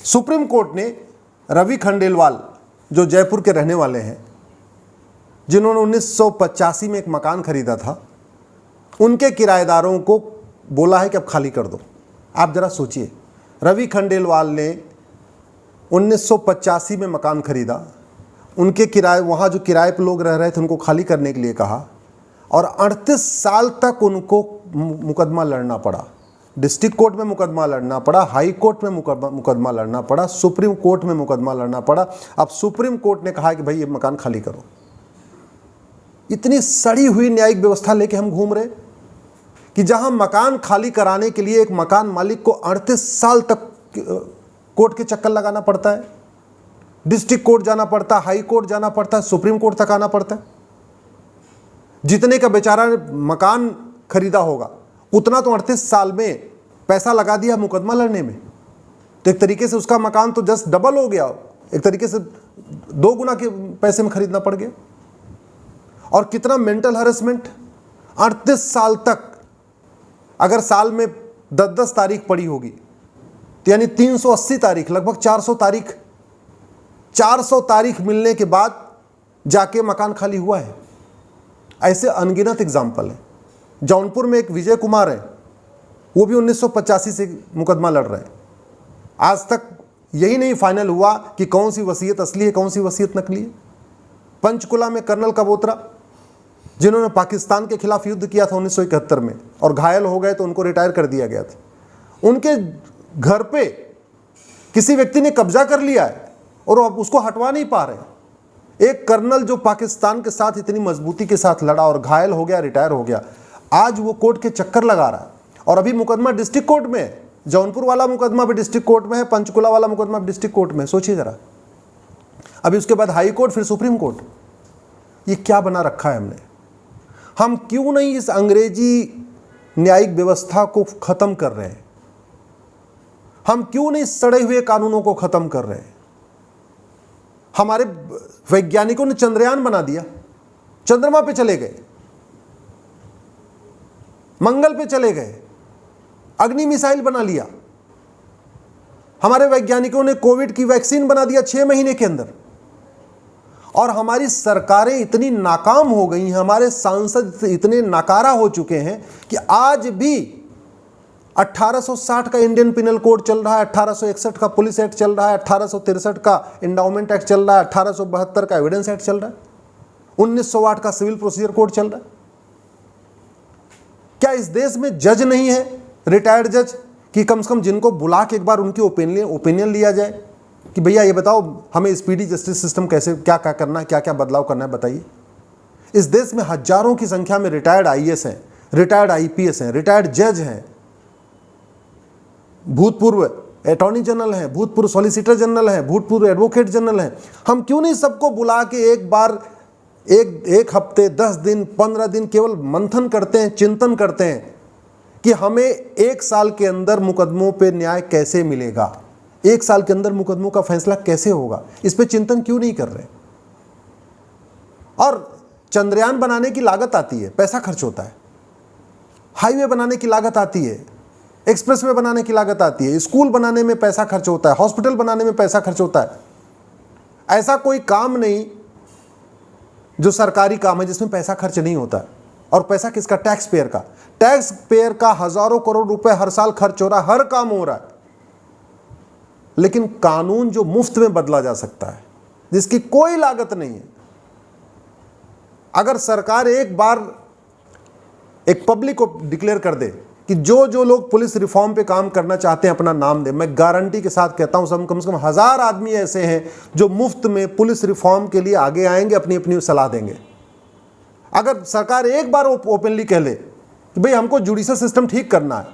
Supreme court ने रवि खंडेलवाल, जो जयपुर के रहने वाले हैं, जिन्होंने 1985 में एक मकान खरीदा था, उनके किराएदारों को बोला है कि अब खाली कर दो। आप जरा सोचिए, रवि खंडेलवाल ने 1985 में मकान खरीदा, उनके किराए, वहाँ जो किराए पर लोग रह रहे थे उनको खाली करने के लिए कहा, और 38 साल तक उनको मुकदमा लड़ना पड़ा। डिस्ट्रिक्ट कोर्ट में मुकदमा लड़ना पड़ा, हाई कोर्ट में मुकदमा लड़ना पड़ा, सुप्रीम कोर्ट में मुकदमा लड़ना पड़ा। अब सुप्रीम कोर्ट ने कहा कि भाई ये मकान खाली करो। इतनी सड़ी हुई न्यायिक व्यवस्था लेके हम घूम रहे कि जहां मकान खाली कराने के लिए एक मकान मालिक को 38 साल तक कोर्ट के चक्कर लगाना पड़ता है, डिस्ट्रिक्ट कोर्ट जाना पड़ता है, हाई कोर्ट जाना पड़ता है, सुप्रीम कोर्ट तक आना पड़ता है। जितने का बेचारा मकान खरीदा होगा उतना तो 38 साल में पैसा लगा दिया मुकदमा लड़ने में, तो एक तरीके से उसका मकान तो जस्ट डबल हो गया, एक तरीके से 2 गुना के पैसे में खरीदना पड़ गया। और कितना मेंटल हरेसमेंट, 38 साल तक, अगर साल में 10-10 तारीख पड़ी होगी तो यानी 380 तारीख, लगभग 400 तारीख मिलने के बाद जाके मकान खाली हुआ है। ऐसे अनगिनत एग्जाम्पल है। जौनपुर में एक विजय कुमार है, वो भी 1985 से मुकदमा लड़ रहे हैं। आज तक यही नहीं फाइनल हुआ कि कौन सी वसीयत असली है, कौन सी वसीयत नकली है। पंचकुला में कर्नल कबोत्रा, जिन्होंने पाकिस्तान के खिलाफ युद्ध किया था 1971 में और घायल हो गए तो उनको रिटायर कर दिया गया था, उनके घर पे किसी व्यक्ति ने कब्जा कर लिया है और अब उसको हटवा नहीं पा रहे। एक कर्नल जो पाकिस्तान के साथ इतनी मजबूती के साथ लड़ा और घायल हो गया, रिटायर हो गया, आज वो कोर्ट के चक्कर लगा रहा है। और अभी मुकदमा डिस्ट्रिक्ट कोर्ट में है, जौनपुर वाला मुकदमा भी डिस्ट्रिक्ट कोर्ट में है, पंचकुला वाला मुकदमा भी डिस्ट्रिक्ट कोर्ट में। सोचिए जरा, अभी उसके बाद हाई कोर्ट, फिर सुप्रीम कोर्ट। ये क्या बना रखा है हमने? हम क्यों नहीं इस अंग्रेजी न्यायिक व्यवस्था को खत्म कर रहे हैं? हम क्यों नहीं सड़े हुए कानूनों को खत्म कर रहे हैं? हमारे वैज्ञानिकों ने चंद्रयान बना दिया, चंद्रमा पे चले गए, मंगल पे चले गए, अग्नि मिसाइल बना लिया। हमारे वैज्ञानिकों ने कोविड की वैक्सीन बना दिया 6 महीने के अंदर। और हमारी सरकारें इतनी नाकाम हो गई हैं, हमारे सांसद इतने नाकारा हो चुके हैं कि आज भी 1860 का इंडियन पिनल कोड चल रहा है, 1861 का पुलिस एक्ट चल रहा है, 1863 का इंडाउमेंट एक्ट चल रहा है, 1872 का एविडेंस एक्ट चल रहा है, 1908 का सिविल प्रोसीजर कोड चल रहा है। क्या इस देश में जज नहीं है, रिटायर्ड जज, कि कम से कम जिनको बुला के एक बार उनकी ओपिनियन लिया जाए कि भैया ये बताओ हमें स्पीडी जस्टिस सिस्टम कैसे, क्या क्या करना है, क्या क्या बदलाव करना है, बताइए। इस देश में हजारों की संख्या में रिटायर्ड आईएएस हैं, रिटायर्ड आईपीएस हैं, रिटायर्ड जज हैं, भूतपूर्व अटॉर्नी जनरल हैं, भूतपूर्व सॉलिसिटर जनरल हैं, भूतपूर्व एडवोकेट जनरल हैं। हम क्यों नहीं सबको बुला के एक बार एक हफ्ते, 10 दिन, 15 दिन केवल मंथन करते हैं, चिंतन करते हैं कि हमें 1 साल के अंदर मुकदमों पे न्याय कैसे मिलेगा, 1 साल के अंदर मुकदमों का फैसला कैसे होगा? इस पे चिंतन क्यों नहीं कर रहे? और चंद्रयान बनाने की लागत आती है, पैसा खर्च होता है, हाईवे बनाने की लागत आती है, एक्सप्रेसवे बनाने की लागत आती है, स्कूल बनाने में पैसा खर्च होता है, हॉस्पिटल बनाने में पैसा खर्च होता है। ऐसा कोई काम नहीं जो सरकारी काम है जिसमें पैसा खर्च नहीं होता है। और पैसा किसका? टैक्स पेयर का। टैक्स पेयर का हजारों करोड़ रुपए हर साल खर्च हो रहा है, हर काम हो रहा है। लेकिन कानून जो मुफ्त में बदला जा सकता है, जिसकी कोई लागत नहीं है, अगर सरकार एक बार एक पब्लिक को डिक्लेयर कर दे कि जो लोग पुलिस रिफॉर्म पे काम करना चाहते हैं अपना नाम दे, मैं गारंटी के साथ कहता हूं कम से कम 1000 आदमी ऐसे हैं जो मुफ्त में पुलिस रिफॉर्म के लिए आगे आएंगे, अपनी अपनी सलाह देंगे। अगर सरकार एक बार ओपनली कह ले कि भाई हमको जुडिशल सिस्टम ठीक करना है,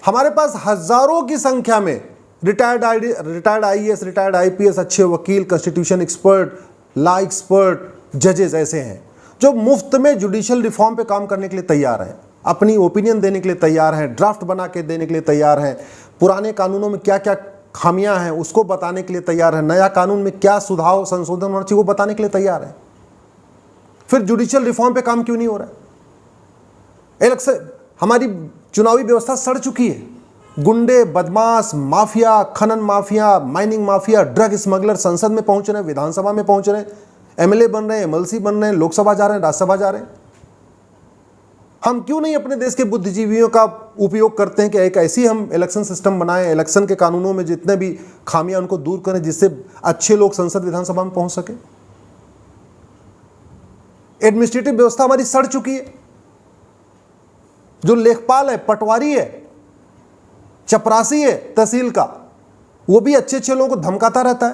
हमारे पास हजारों की संख्या में रिटायर्ड आईएएस, रिटायर्ड आईपीएस, अच्छे वकील, कॉन्स्टिट्यूशन एक्सपर्ट, लॉ एक्सपर्ट, जजेस ऐसे हैं जो मुफ्त में जुडिशियल रिफॉर्म पे काम करने के लिए तैयार हैं, अपनी ओपिनियन देने के लिए तैयार हैं, ड्राफ्ट बना के देने के लिए तैयार हैं, पुराने कानूनों में क्या क्या खामियां हैं उसको बताने के लिए तैयार हैं, नया कानून में क्या सुधार संशोधन होना चाहिए वो बताने के लिए तैयार हैं। फिर जुडिशियल रिफॉर्म पे काम क्यों नहीं हो रहा है? इलेक्शन, हमारी चुनावी व्यवस्था सड़ चुकी है, गुंडे, बदमाश, माफिया, खनन mafia, mining mafia, drug smuggler संसद में पहुंच रहे हैं, विधानसभा में पहुंच रहे हैं, एमएलए बन रहे हैं, एमएलसी बन रहे हैं, लोकसभा जा रहे हैं, राज्यसभा जा रहे हैं। हम क्यों नहीं अपने देश के बुद्धिजीवियों का उपयोग करते हैं कि एक ऐसी हम इलेक्शन सिस्टम बनाएं, इलेक्शन के कानूनों में जितने भी खामियां उनको दूर करें, जिससे अच्छे लोग संसद विधानसभा में पहुंच सके। एडमिनिस्ट्रेटिव व्यवस्था हमारी सड़ चुकी है। जो लेखपाल है, पटवारी है, चपरासी है तहसील का, वो भी अच्छे अच्छे लोगों को धमकाता रहता है,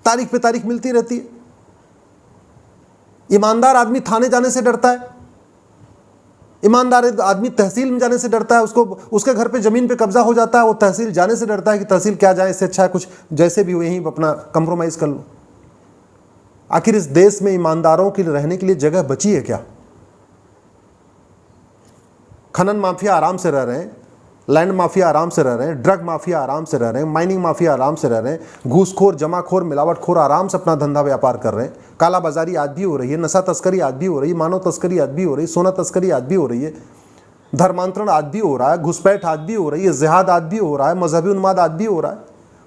तारीख पे तारीख मिलती रहती है। ईमानदार आदमी थाने जाने से डरता है, ईमानदार आदमी तहसील में जाने से डरता है, उसको उसके घर पे जमीन पे कब्जा हो जाता है, वो तहसील जाने से डरता है कि तहसील क्या जाए, इससे अच्छा है कुछ जैसे भी हो यहीं अपना कंप्रोमाइज कर लो। आखिर इस देश में ईमानदारों के लिए रहने के लिए जगह बची है क्या? खनन माफिया आराम से रह रहे हैं, लैंड माफिया आराम से रह रहे हैं, ड्रग माफिया आराम से रह रहे हैं, माइनिंग माफिया आराम से रह रहे हैं, घूसखोर, जमाखोर, मिलावटखोर आराम से अपना धंधा व्यापार कर रहे हैं, कालाबाजारी आज भी हो रही है, नशा तस्करी आज भी हो रही है, मानव तस्करी आज भी हो रही है, सोना तस्करी आज भी हो रही है, धर्मांतरण आज भी हो रहा है, घुसपैठ आज भी हो रही है, जिहाद आज भी हो रहा है, मजहबी उन्माद आज भी हो रहा है,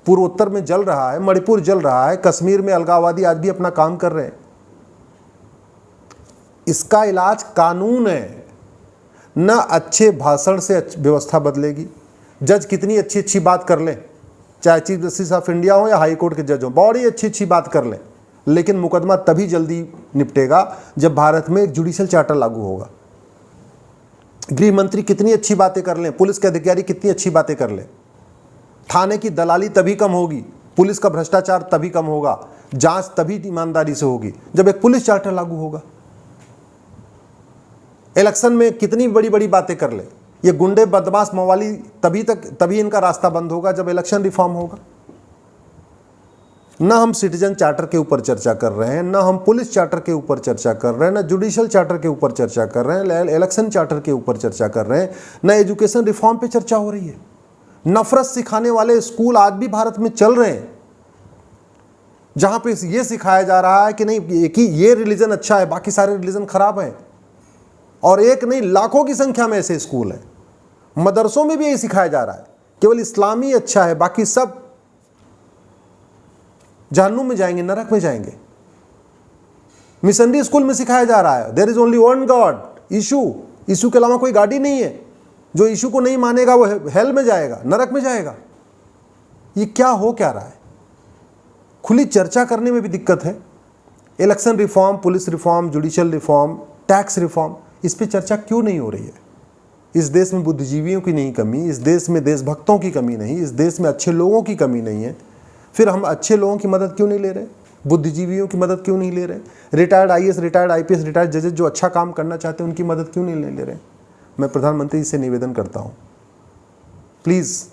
पूर्वोत्तर में जल रहा है, मणिपुर जल रहा है, कश्मीर में अलगाववादी आज भी अपना काम कर रहे हैं। इसका इलाज कानून है। न अच्छे भाषण से व्यवस्था बदलेगी। जज कितनी अच्छी अच्छी बात कर लें, चाहे चीफ जस्टिस ऑफ इंडिया हो या हाई कोर्ट के जज हो, बड़ी अच्छी अच्छी बात कर लें, लेकिन मुकदमा तभी जल्दी निपटेगा जब भारत में एक जुडिशियल चार्टर लागू होगा। गृह मंत्री कितनी अच्छी बातें कर लें, पुलिस के अधिकारी कितनी अच्छी बातें कर लें, थाने की दलाली तभी कम होगी, पुलिस का भ्रष्टाचार तभी कम होगा, जांच तभी ईमानदारी से होगी जब एक पुलिस चार्टर लागू होगा। इलेक्शन में कितनी बड़ी बड़ी बातें कर ले, ये गुंडे, बदमाश, मवाली तभी इनका रास्ता बंद होगा जब इलेक्शन रिफॉर्म होगा। ना हम सिटीजन चार्टर के ऊपर चर्चा कर रहे हैं, ना हम पुलिस चार्टर के ऊपर चर्चा कर रहे हैं, ना जुडिशियल चार्टर के ऊपर चर्चा कर रहे हैं, इलेक्शन चार्टर के ऊपर चर्चा कर रहे हैं, ना एजुकेशन रिफॉर्म पे चर्चा हो रही है। नफरत सिखाने वाले स्कूल आज भी भारत में चल रहे हैं, जहां पे ये सिखाया जा रहा है कि नहीं कि ये रिलीजन अच्छा है, बाकी सारे रिलीजन खराब हैं। और एक नहीं, लाखों की संख्या में ऐसे स्कूल हैं। मदरसों में भी यही सिखाया जा रहा है, केवल इस्लामी अच्छा है, बाकी सब जहन्नुम में जाएंगे, नरक में जाएंगे। मिशनरी स्कूल में सिखाया जा रहा है there is only one God, Yeshu के अलावा कोई गाड़ी नहीं है, जो यीशु को नहीं मानेगा वो हेल में जाएगा, नरक में जाएगा। ये क्या हो क्या रहा है? खुली चर्चा करने में भी दिक्कत है। Election reform, police reform, judicial reform, tax reform, इस पे चर्चा क्यों नहीं हो रही है? इस देश में बुद्धिजीवियों की नहीं कमी, इस देश में देशभक्तों की कमी नहीं, इस देश में अच्छे लोगों की कमी नहीं है। फिर हम अच्छे लोगों की मदद क्यों नहीं ले रहे? बुद्धिजीवियों की मदद क्यों नहीं ले रहे? Retired IAS, retired IPS, retired जजेस जो अच्छा काम करना चाहते हैं उनकी मदद क्यों नहीं ले रहे? मैं प्रधानमंत्री से निवेदन करता हूँ, प्लीज़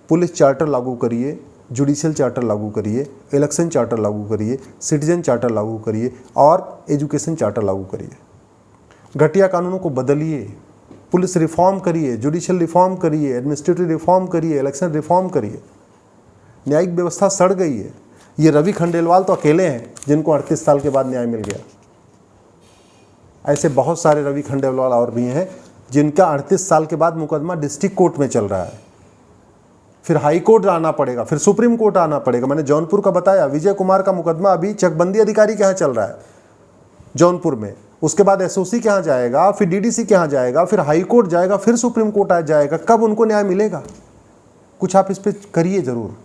पुलिस चार्टर लागू करिए, जुडिशियल चार्टर लागू करिए, इलेक्शन चार्टर लागू करिए, सिटीजन चार्टर लागू करिए और एजुकेशन चार्टर लागू करिए। घटिया कानूनों को बदलिए, पुलिस रिफॉर्म करिए, जुडिशियल रिफॉर्म करिए, एडमिनिस्ट्रेटिव रिफॉर्म करिए, इलेक्शन रिफॉर्म करिए। न्यायिक व्यवस्था सड़ गई है। ये रवि खंडेलवाल तो अकेले हैं जिनको 38 साल के बाद न्याय मिल गया। ऐसे बहुत सारे रवि खंडेलवाल और भी हैं जिनका 38 साल के बाद मुकदमा डिस्ट्रिक्ट कोर्ट में चल रहा है, फिर हाई कोर्ट आना पड़ेगा, फिर सुप्रीम कोर्ट आना पड़ेगा। मैंने जौनपुर का बताया, विजय कुमार का मुकदमा अभी चकबंदी अधिकारी के यहाँ चल रहा है जौनपुर में, उसके बाद एसओसी के यहाँ जाएगा, फिर डीडीसी के यहाँ जाएगा, फिर हाई कोर्ट जाएगा, फिर सुप्रीम कोर्ट आ जाएगा। कब उनको न्याय मिलेगा? कुछ आप इस पर करिए ज़रूर।